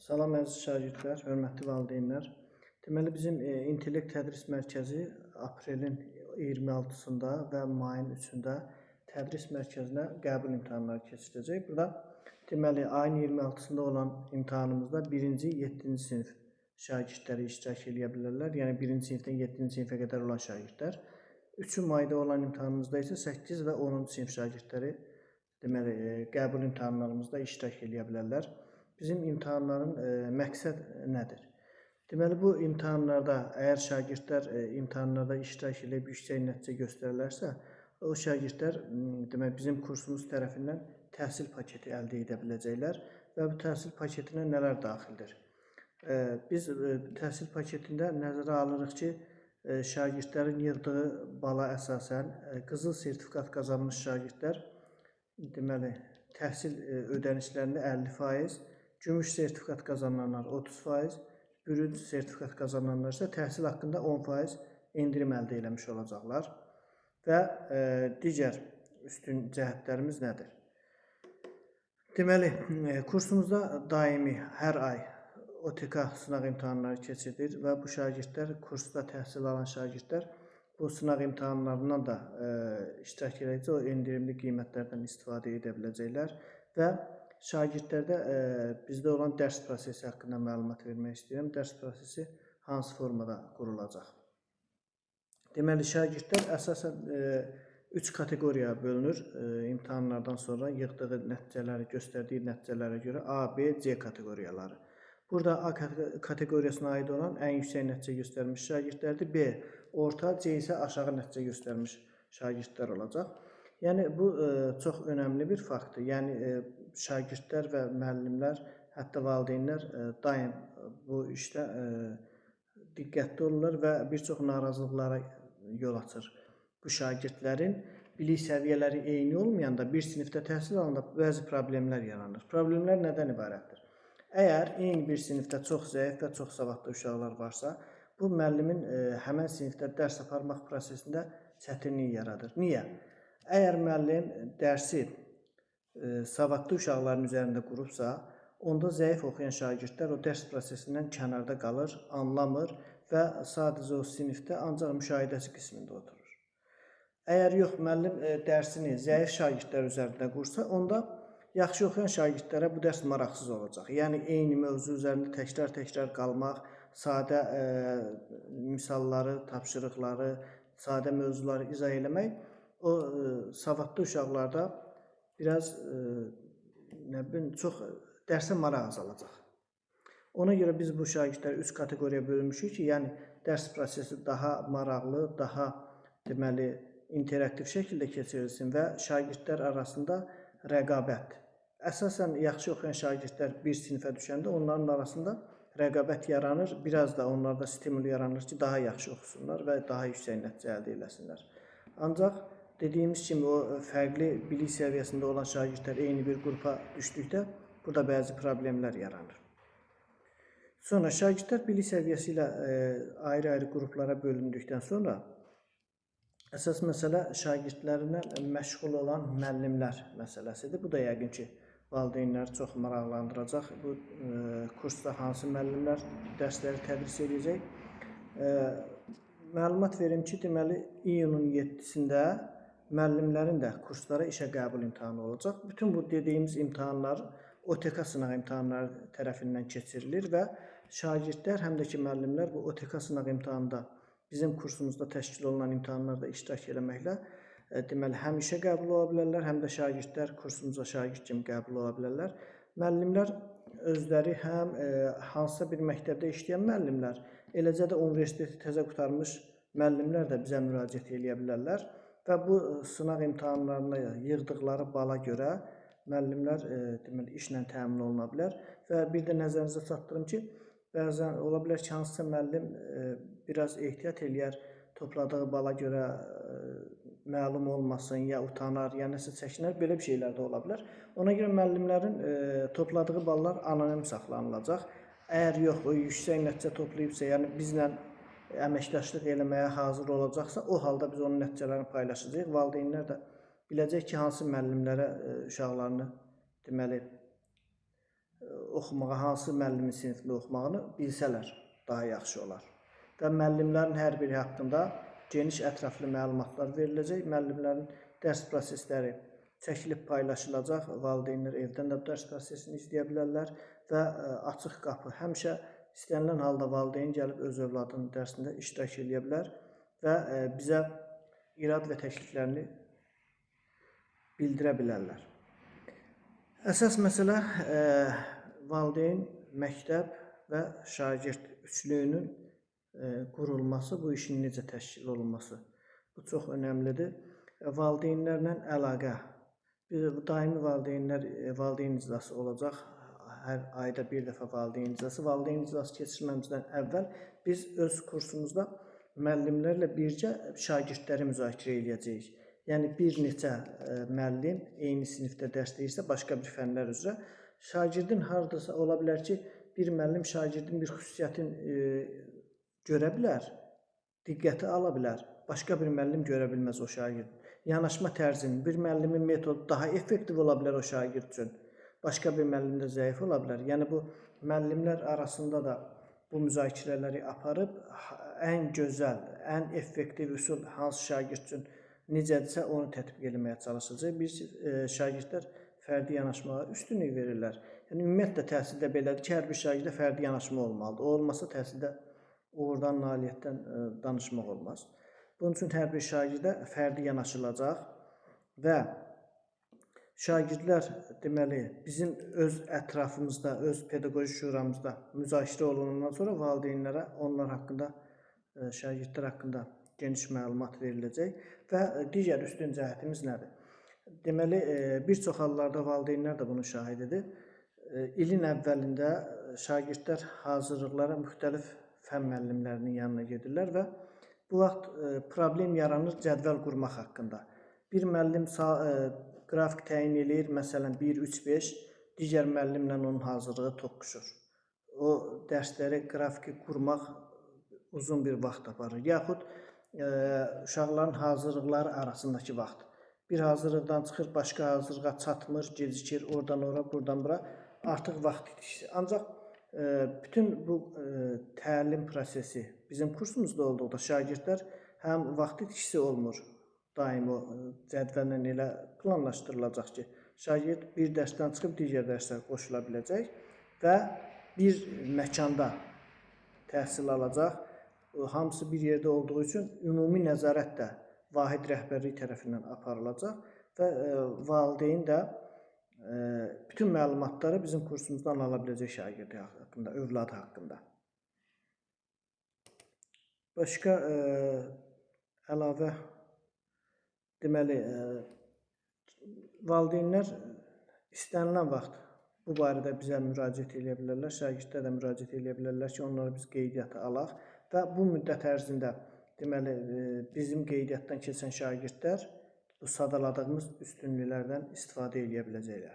Salam əziz şagirdlər, hörmətli valideynlər. Deməli bizim İntellekt Tədris Mərkəzi aprelin 26-sında və mayın 3-də tədris mərkəzinə qəbul imtahanları keçiriləcək. Burada deməli ayın 26-sında olan imtahanımızda 1-ci, 7-ci sinif şagirdləri iştirak edə bilərlər. Yəni 1-ci sinifdən 7-ci sinifə qədər olan şagirdlər. 3 mayda olan imtahanımızda isə 8 və 10-cu sinif şagirdləri deməli qəbul imtahanlarımızda iştirak edə bilərlər. Bizim imtahanların məqsəd nədir? Deməli, bu imtahanlarda əgər şagirdlər imtahanlarda iştirak edib yüksək nəticə göstərirlərsə, o şagirdlər deməli, bizim kursumuz tərəfindən təhsil paketi əldə edə biləcəklər və bu təhsil paketinə nələr daxildir? Biz təhsil paketində nəzərə alırıq ki, şagirdlərin yığdığı bala əsasən qızıl sertifikat qazanmış şagirdlər deməli, təhsil ödənişlərində 50%, gümüş sertifikat qazananlar 30%, bürünc sertifikat qazananlar isə təhsil haqqında 10% endirim əldə eləmiş olacaqlar. Və digər üstün cəhətlərimiz nədir? Deməli, kursumuzda daimi hər ay OTK sınaq imtahanları keçirilir və bu şagirdlər, kursda təhsil alan şagirdlər bu sınaq imtahanlarından da iştirak edəcək, o endirimli qiymətlərdən istifadə edə biləcəklər və şagirdlərdə bizdə olan dərs prosesi haqqında məlumat vermək istəyirəm. Dərs prosesi hansı formada qurulacaq? Deməli, şagirdlər əsasən 3 kateqoriyaya bölünür. İmtahanlardan sonra yığdığı nəticələri, göstərdiyi nəticələrə görə A, B, C kateqoriyaları. Burada A kateqoriyasına aid olan ən yüksək nəticə göstərmiş şagirdlərdir. B, orta, C isə aşağı nəticə göstərmiş şagirdlər olacaq. Yəni, bu çox önəmli bir faktdır. Yəni, şagirdlər və müəllimlər, hətta valideynlər daim bu işdə diqqətli olurlar və bir çox narazılıqlara yol açır. Bu şagirdlərin bilik səviyyələri eyni olmayanda bir sinifdə təhsil alanda bəzi problemlər yaranır. Problemlər nədən ibarətdir? Əgər eyni bir sinifdə çox zəif və çox savadlı uşaqlar varsa, bu müəllimin həmən sinifdə dərs aparmaq prosesində çətinlik yaradır. Niyə? Əgər müəllim dərsi savadlı uşaqların üzərində qurubsa, onda zəif oxuyan şagirdlər o dərs prosesindən kənarda qalır, anlamır və sadəcə o sinifdə ancaq müşahidəçi qismində oturur. Əgər yox, müəllim dərsini zəif şagirdlər üzərində qursa, onda yaxşı oxuyan şagirdlərə bu dərs maraqsız olacaq. Yəni, eyni mövzu üzərində təkrar qalmaq, sadə misalları, tapşırıqları, sadə mövzuları izah eləmək o savadlı uşaqlarda biraz çox dərsə maraq azalacaq. Ona görə biz bu şagirdləri 3 kateqoriyaya bölmüşük ki, yəni dərs prosesi daha maraqlı, daha deməli interaktiv şəkildə keçirilsin və şagirdlər arasında rəqabət. Əsasən yaxşı oxuyan şagirdlər bir sinifə düşəndə onların arasında rəqabət yaranır, biraz da onlarda stimul yaranır ki, daha yaxşı oxusunlar və daha yüksək nəticə əldə eləsinlər. Ancaq dediyimiz kimi o fərqli bilik səviyyəsində olan şagirdlər eyni bir qrupa düşdükdə burada bəzi problemlər yaranır. Sonra şagirdlər bilik səviyyəsi ilə ayrı-ayrı qruplara bölündükdən sonra əsas məsələ şagirdlərinə məşğul olan müəllimlər məsələsidir. Bu da yəqin ki, valideynləri çox maraqlandıracaq. Bu kursda hansı müəllimlər dərsləri tədris edəcək? Məlumat verim ki, deməli iyunun 7-sində müəllimlərin də kurslara işə qəbul imtahanı olacaq. Bütün bu dediyimiz imtahanlar OTK sınaq imtahanları tərəfindən keçirilir və şagirdlər, həm də ki, müəllimlər bu OTK sınaq imtahanında bizim kursumuzda təşkil olunan imtahanlarda iştirak eləməklə deməli, həm işə qəbul ola bilərlər, həm də şagirdlər kursumuza şagird kimi qəbul ola bilərlər. Müəllimlər özləri həm hansısa bir məktəbdə işləyən müəllimlər, eləcə də universiteti təzə qurtarmış müəllimlər də bizə müraciət edə bilərlər. Və bu sınaq imtahanlarına yığdıqları bala görə müəllimlər deməli, işlə təmin oluna bilər. Və bir də nəzərinizə çatdırım ki, bəzən ola bilər ki, hansısa müəllim biraz ehtiyat eləyər, topladığı bala görə məlum olmasın, ya utanar, ya nəsə çəkinər, belə bir şeylər də ola bilər. Ona görə müəllimlərin topladığı ballar anonim saxlanılacaq. Əgər yox, o yüksək nəticə toplayıbsa, yəni bizlə əməkdaşlıq eləməyə hazır olacaqsa, o halda biz onun nəticələrini paylaşacağıq. Valideynlər də biləcək ki, hansı müəllimlərə uşaqlarını deməli oxumağa, hansı müəllimin sinifində oxumağını bilsələr daha yaxşı olar. Və müəllimlərin hər biri haqqında geniş ətraflı məlumatlar veriləcək. Müəllimlərin dərs prosesləri çəkilib paylaşılacaq. Valideynlər evdən də dərs prosesini izləyə bilərlər və açıq qapı. Həmişə istənilən halda valideyn gəlib öz övladının dərsində iştirak edə bilər və bizə irad və təkliflərini bildirə bilərlər. Əsas məsələ valideyn, məktəb və şagird üçlüyünün qurulması, bu işin necə təşkil olunması. Bu çox önəmlidir. Valideynlərlə əlaqə. Daimi valideyn iclası olacaq. Hər ayda bir dəfə valideyn iclası. Valideyn iclası keçirməmizdən əvvəl biz öz kursumuzda müəllimlərlə birgə şagirdləri müzakirə edəcəyik. Yəni bir neçə müəllim eyni sinifdə dərs deyirsə başqa bir fənlər üzrə. Şagirdin hardasa ola bilər ki, bir müəllim şagirdin bir xüsusiyyətini görə bilər, diqqəti ala bilər. Başqa bir müəllim görə bilməz o şagirdin. Yanaşma tərzinin, bir müəllimin metodu daha effektiv ola bilər o şagird üçün. Başqa bir müəllim də zəif ola bilər. Yəni bu müəllimlər arasında da bu müzakirələri aparıb ən gözəl, ən effektiv üsul hansı şagird üçün necədirsə onu tətbiq etməyə çalışacaq. Biz şagirdlər fərdi yanaşmağa üstünlük verirlər. Yəni ümumiyyətlə təhsildə belədir ki, hər bir şagirdə fərdi yanaşma olmalıdır. O olmasa təhsildə uğurdan, nailiyyətdən danışmaq olmaz. Bunun üçün hər bir şagirdə fərdi yanaşılacaq və şagirdlər deməli bizim öz ətrafımızda, öz pedaqoji şuramızda müzakirə olunandan sonra valideynlərə onlar haqqında, şagirdlər haqqında geniş məlumat veriləcək və digər üstün cəhətimiz nədir? Deməli, bir çox hallarda valideynlər də bunun şahididir. İlin əvvəlində şagirdlər hazırlıqlara müxtəlif fən müəllimlərinin yanına gedirlər və bu vaxt problem yaranır cədvəl qurmaq haqqında. Bir müəllim qrafik təyin eləyir, məsələn 1-3-5, digər müəllimlə onun hazırlığı toqquşur. O dərsləri qrafiki qurmaq uzun bir vaxt aparır. Yaxud uşaqların hazırlıqları arasındakı vaxt. Bir hazırlıqdan çıxır, başqa hazırlığa çatmır, gecikir, oradan ora, buradan bura, artıq vaxt itişir. Ancaq bütün bu təlim prosesi bizim kursumuzda olduqda şagirdlər həm vaxt itişisi olmur, daim o cədvəllə elə planlaşdırılacaq ki, şagird bir dərsdən çıxıb digər dərslərə qoşula biləcək və bir məkanda təhsil alacaq. Hamısı bir yerdə olduğu üçün ümumi nəzarət də vahid rəhbərlik tərəfindən aparılacaq və valideyn də bütün məlumatları bizim kursumuzdan ala biləcək şagirdi haqqında, övladı haqqında. Başqa əlavə deməli, valideynlər istənilən vaxt bu barədə bizə müraciət edə bilərlər, şagirdlər də müraciət edə bilərlər ki, onları biz qeydiyyata alaq və bu müddət ərzində deməli, bizim qeydiyyatdan keçən şagirdlər bu sadaladığımız üstünlüklərdən istifadə edə biləcəklər.